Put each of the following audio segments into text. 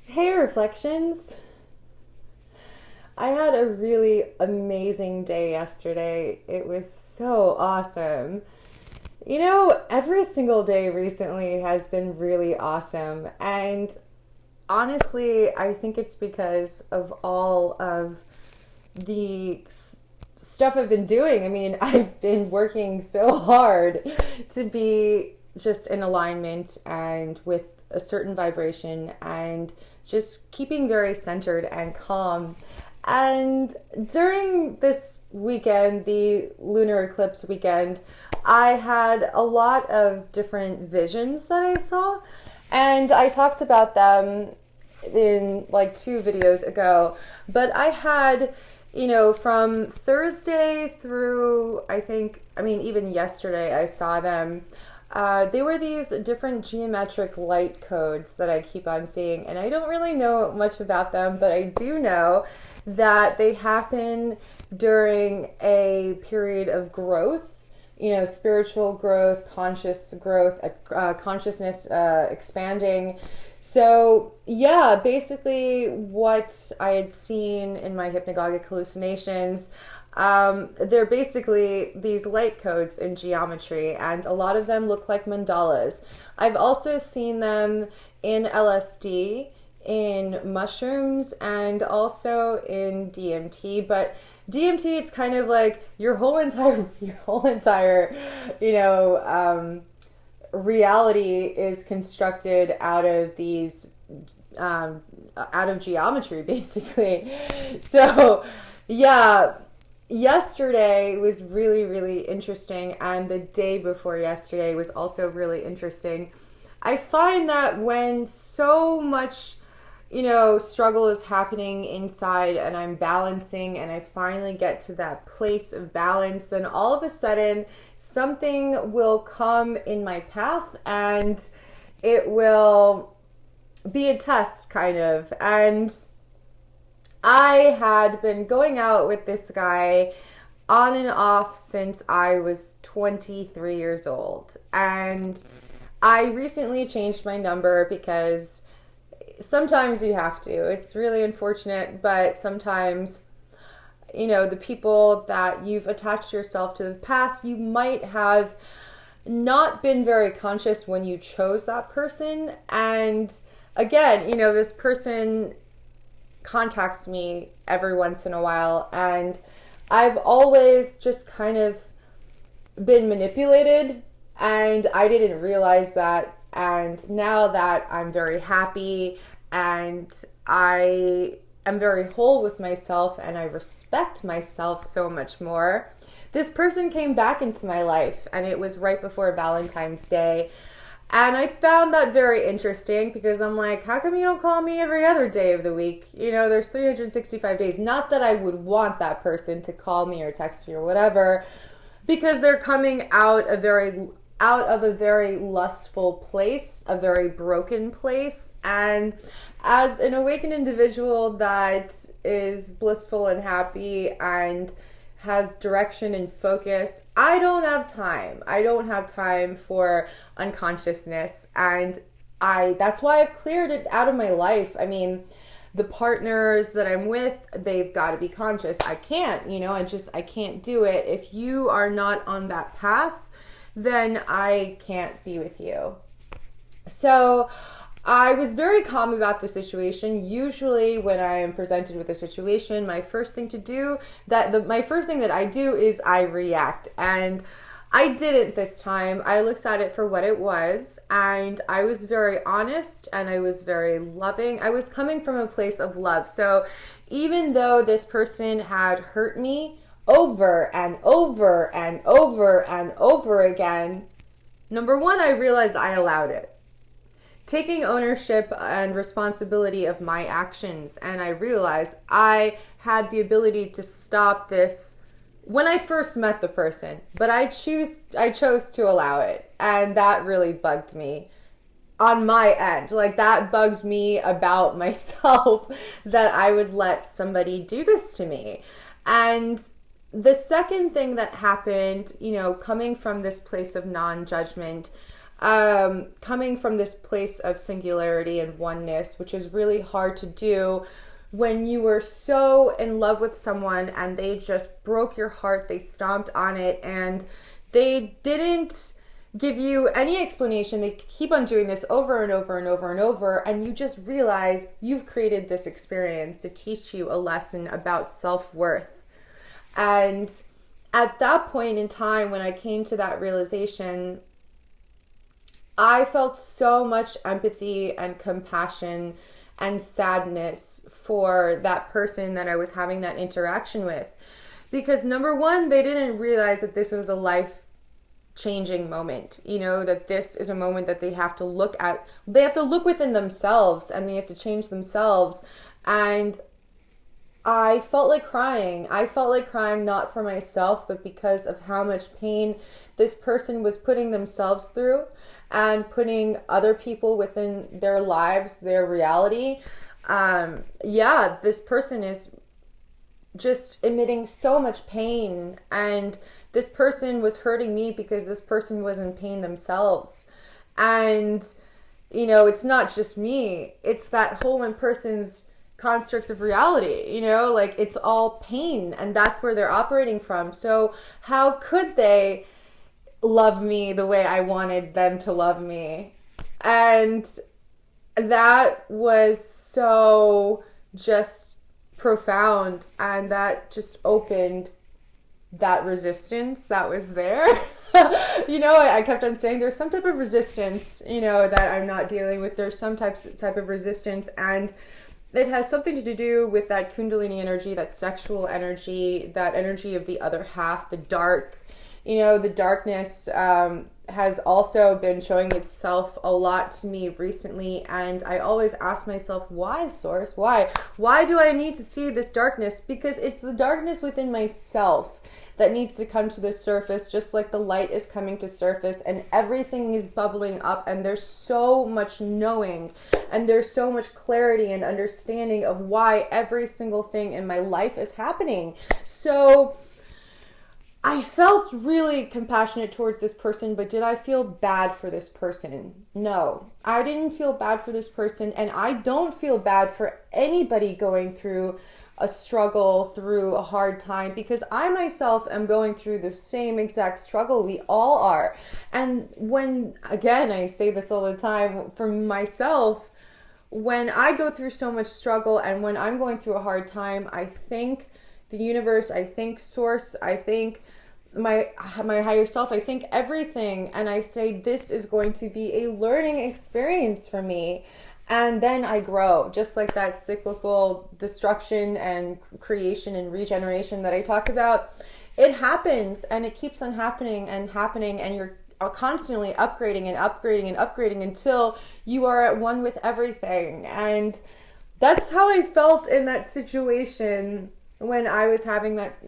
Hey, Reflections. I had a really amazing day yesterday. It was so awesome. Every single day recently has been really awesome. And honestly, I think it's because of all of the stuff I've been doing. I mean, I've been working so hard to be just in alignment and with a certain vibration and just keeping very centered and calm. And during this weekend, the lunar eclipse weekend, I had a lot of different visions that I saw, and I talked about them in like two videos ago. But I had, from Thursday through, even yesterday, I saw them. They were these different geometric light codes that I keep on seeing, and I don't really know much about them, but I do know that they happen during a period of growth, spiritual growth, conscious growth, consciousness expanding. So, yeah, basically what I had seen in my hypnagogic hallucinations, they're basically these light codes in geometry, and a lot of them look like mandalas. I've also seen them in LSD, in mushrooms, and also in DMT. But DMT, it's kind of like your whole entire, you know, reality is constructed out of these, out of geometry, basically. So, yeah. Yesterday was really, really interesting, and the day before yesterday was also really interesting. I find that when so much, struggle is happening inside and I'm balancing and I finally get to that place of balance, then all of a sudden something will come in my path and it will be a test, kind of. And I had been going out with this guy on and off since I was 23 years old. And I recently changed my number because sometimes you have to. It's really unfortunate, but sometimes, the people that you've attached yourself to the past, you might have not been very conscious when you chose that person. And again, this person contacts me every once in a while, and I've always just kind of been manipulated, and I didn't realize that. And now that I'm very happy and I am very whole with myself and I respect myself so much more, this person came back into my life, and it was right before Valentine's Day. And I found that very interesting because I'm like, how come you don't call me every other day of the week? There's 365 days. Not that I would want that person to call me or text me or whatever, because they're coming out of a very lustful place, a very broken place. And as an awakened individual that is blissful and happy and has direction and focus, I don't have time. I don't have time for unconsciousness, and that's why I've cleared it out of my life. I mean, the partners that I'm with, they've got to be conscious. I can't, I can't do it. If you are not on that path, then I can't be with you. So I was very calm about the situation. Usually when I am presented with a situation, my first thing that I do is I react. And I didn't this time. I looked at it for what it was, and I was very honest and I was very loving. I was coming from a place of love. So even though this person had hurt me over and over and over and over again, number one, I realized I allowed it. Taking ownership and responsibility of my actions, and I realized I had the ability to stop this when I first met the person, but I chose to allow it, and that really bugged me on my end. Like, that bugged me about myself, that I would let somebody do this to me. And the second thing that happened, coming from this place of non-judgment, coming from this place of singularity and oneness, which is really hard to do when you were so in love with someone and they just broke your heart, they stomped on it, and they didn't give you any explanation. They keep on doing this over and over and over and over, and you just realize you've created this experience to teach you a lesson about self-worth. And at that point in time, when I came to that realization, I felt so much empathy and compassion and sadness for that person that I was having that interaction with. Because number one, they didn't realize that this was a life-changing moment, that this is a moment that they have to look at. They have to look within themselves and they have to change themselves. And I felt like crying. I felt like crying not for myself, but because of how much pain this person was putting themselves through and putting other people within their lives, their reality. This person is just emitting so much pain, and this person was hurting me because this person was in pain themselves. And, it's not just me. It's that whole one person's constructs of reality, like it's all pain, and that's where they're operating from. So how could they love me the way I wanted them to love me? And that was so just profound, and that just opened that resistance that was there. I kept on saying there's some type of resistance, that I'm not dealing with. There's some type of resistance, and it has something to do with that Kundalini energy, that sexual energy, that energy of the other half, the dark. The darkness has also been showing itself a lot to me recently, and I always ask myself, why, Source? Why? Why do I need to see this darkness? Because it's the darkness within myself that needs to come to the surface, just like the light is coming to surface, and everything is bubbling up, and there's so much knowing, and there's so much clarity and understanding of why every single thing in my life is happening. So I felt really compassionate towards this person, but did I feel bad for this person? No, I didn't feel bad for this person, and I don't feel bad for anybody going through a struggle, through a hard time, because I myself am going through the same exact struggle. We all are. And when, again, I say this all the time, for myself, when I go through so much struggle and when I'm going through a hard time, I thank the universe, I thank Source, I thank my higher self, I thank everything, and I say this is going to be a learning experience for me. And then I grow, just like that cyclical destruction and creation and regeneration that I talk about. It happens, and it keeps on happening, and you're constantly upgrading and upgrading and upgrading until you are at one with everything. And that's how I felt in that situation when I was having that,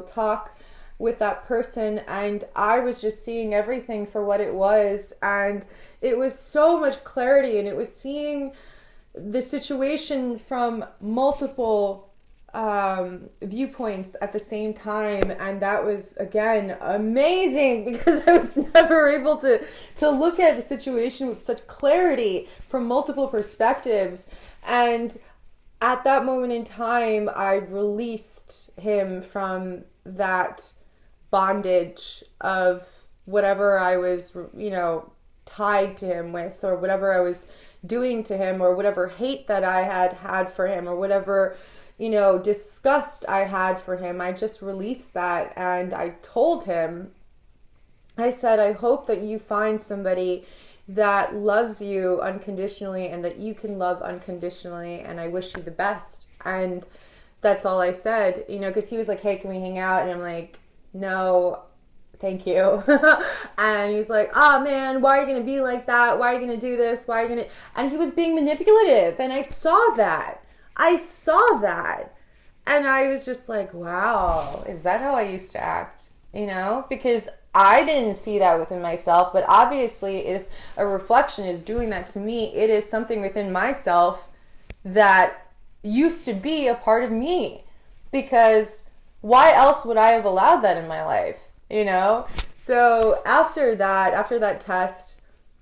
talk with that person, and I was just seeing everything for what it was, and it was so much clarity, and it was seeing the situation from multiple viewpoints at the same time, and that was, again, amazing, because I was never able to look at a situation with such clarity from multiple perspectives. And at that moment in time, I released him from that bondage of whatever I was, tied to him with, or whatever I was doing to him, or whatever hate that I had for him, or whatever, disgust I had for him. I just released that, and I told him, I said, I hope that you find somebody that loves you unconditionally and that you can love unconditionally, and I wish you the best. And that's all I said, because he was like, hey, can we hang out? And I'm like, no, thank you. And he was like, oh man, why are you going to be like that? Why are you going to do this? Why are you going to... And he was being manipulative, and I saw that. And I was just like, wow, is that how I used to act? Because I didn't see that within myself, but obviously if a reflection is doing that to me, it is something within myself that used to be a part of me, because why else would I have allowed that in my life? You know? So after that test,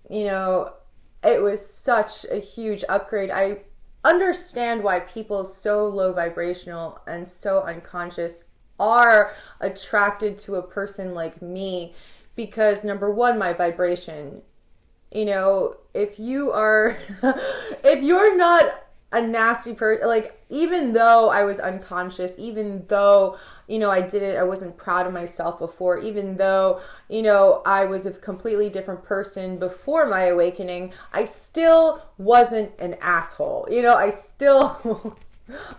you know, it was such a huge upgrade. I understand why people so low vibrational and so unconscious are attracted to a person like me, because number one, my vibration. You know, if you are, if you're not a nasty person, like, even though I was unconscious, even though, you know, I wasn't proud of myself before, even though, you know, I was a completely different person before my awakening, I still wasn't an asshole. You know, I still,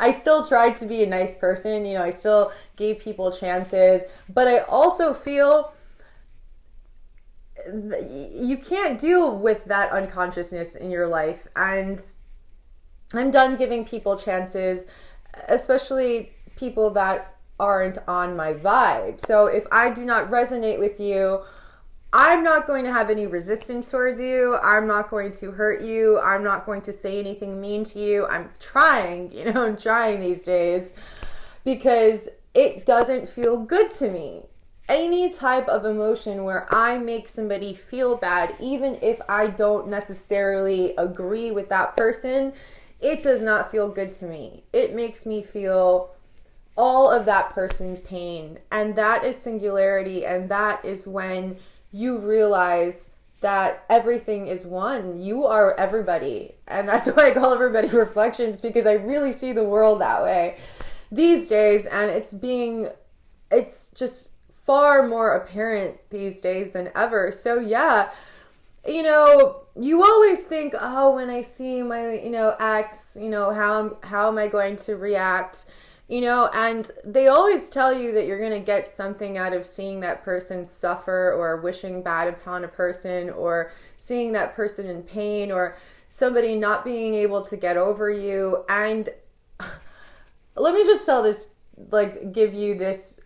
I still tried to be a nice person. You know, I still gave people chances, but I also feel you can't deal with that unconsciousness in your life. And I'm done giving people chances, especially people that aren't on my vibe. So if I do not resonate with you, I'm not going to have any resistance towards you. I'm not going to hurt you. I'm not going to say anything mean to you. I'm trying, you know, I'm trying these days, because it doesn't feel good to me. Any type of emotion where I make somebody feel bad, even if I don't necessarily agree with that person, it does not feel good to me. It makes me feel all of that person's pain. And that is singularity. And that is when you realize that everything is one. You are everybody. And that's why I call everybody reflections, because I really see the world that way these days. And it's just far more apparent these days than ever. So yeah, you know, you always think, oh, when I see my, you know, ex, you know, how am I going to react? You know, and they always tell you that you're going to get something out of seeing that person suffer, or wishing bad upon a person, or seeing that person in pain, or somebody not being able to get over you. And let me just give you this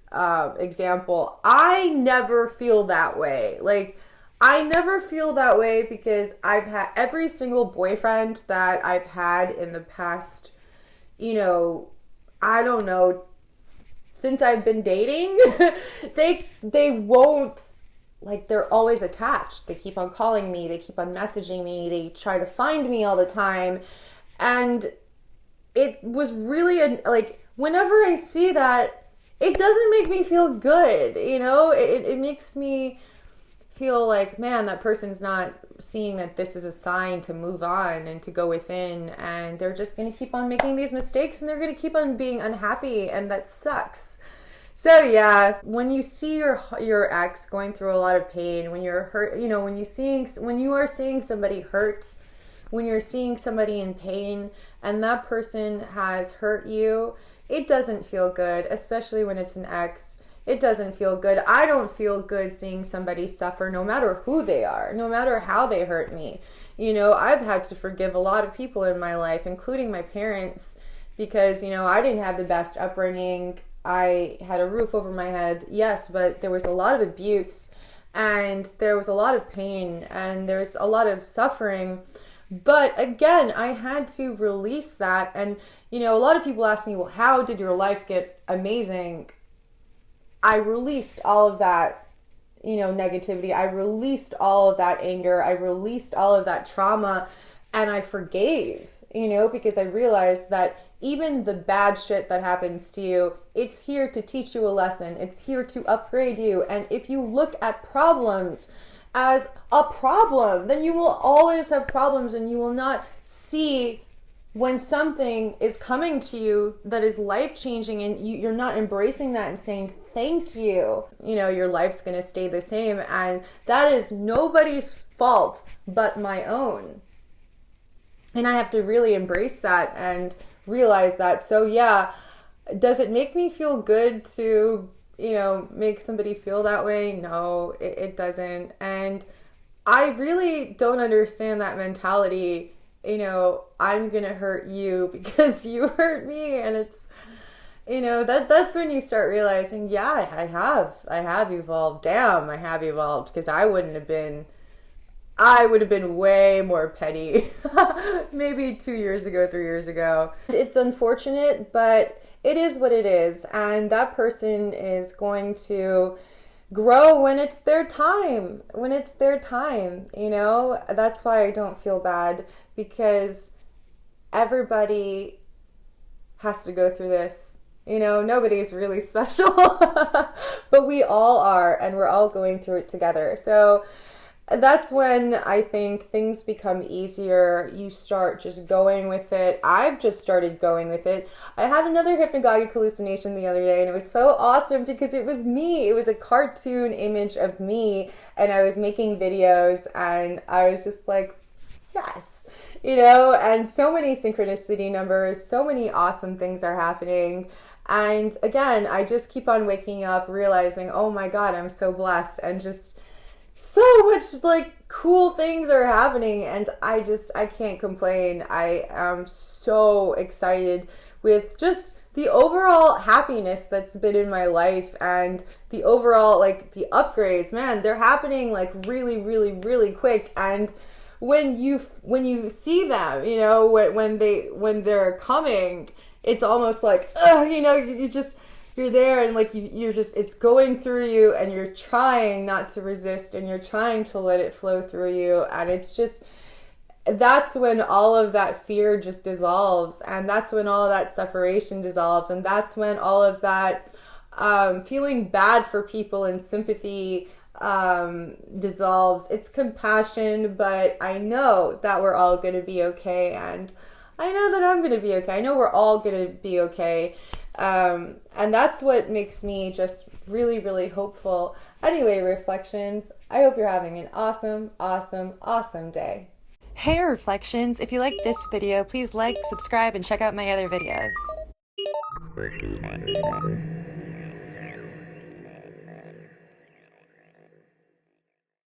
example. I never feel that way. Like, I never feel that way because I've had every single boyfriend that I've had in the past, you know, I don't know, since I've been dating, they won't, like, they're always attached. They keep on calling me, they keep on messaging me, they try to find me all the time. And it was really like, whenever I see that, it doesn't make me feel good, you know? It makes me feel like, man, that person's not seeing that this is a sign to move on and to go within, and they're just going to keep on making these mistakes, and they're going to keep on being unhappy, and that sucks. So yeah, when you see your ex going through a lot of pain, when you're hurt, you know, when you are seeing somebody hurt, when you're seeing somebody in pain, and that person has hurt you, it doesn't feel good, especially when it's an ex. It doesn't feel good. I don't feel good seeing somebody suffer, no matter who they are, no matter how they hurt me. You know, I've had to forgive a lot of people in my life, including my parents, because, you know, I didn't have the best upbringing. I had a roof over my head, yes, but there was a lot of abuse, and there was a lot of pain, and there's a lot of suffering. But again, I had to release that. And, you know, a lot of people ask me, well, how did your life get amazing? I released all of that, you know, negativity. I released all of that anger. I released all of that trauma, and I forgave, you know, because I realized that even the bad shit that happens to you, it's here to teach you a lesson. It's here to upgrade you. And if you look at problems as a problem, then you will always have problems, and you will not see when something is coming to you that is life-changing, and you're not embracing that and saying, thank you, you know, your life's going to stay the same. And that is nobody's fault but my own. And I have to really embrace that and realize that. So yeah, does it make me feel good to, you know, make somebody feel that way? No, it doesn't. And I really don't understand that mentality. You know, I'm going to hurt you because you hurt me. And it's, you know, that's when you start realizing, yeah, I have evolved. Damn, I have evolved, because I would have been way more petty maybe 2 years ago, 3 years ago. It's unfortunate, but it is what it is. And that person is going to grow when it's their time. When it's their time, you know? That's why I don't feel bad, because everybody has to go through this. You know, nobody's really special, but we all are, and we're all going through it together. So that's when I think things become easier. You start just going with it. I've just started going with it. I had another hypnagogic hallucination the other day, and it was so awesome because it was me. It was a cartoon image of me, and I was making videos, and I was just like, yes, you know, and so many synchronicity numbers, so many awesome things are happening. And again, I just keep on waking up, realizing, oh my God, I'm so blessed, and just so much like cool things are happening, and I can't complain. I am so excited with just the overall happiness that's been in my life, and the overall like the upgrades, man, they're happening like really, really, really quick. And when you see them, you know, when they're coming, it's almost like, you know, you're there, and like you're just, it's going through you, and you're trying not to resist, and you're trying to let it flow through you. And it's just, that's when all of that fear just dissolves, and that's when all of that separation dissolves, and that's when all of that feeling bad for people and sympathy dissolves. It's compassion, but I know that we're all going to be okay, and I know that I'm going to be okay. I know we're all going to be okay. And that's what makes me just really, really hopeful. Anyway, Reflections, I hope you're having an awesome, awesome, awesome day. Hey Reflections, if you like this video, please like, subscribe, and check out my other videos.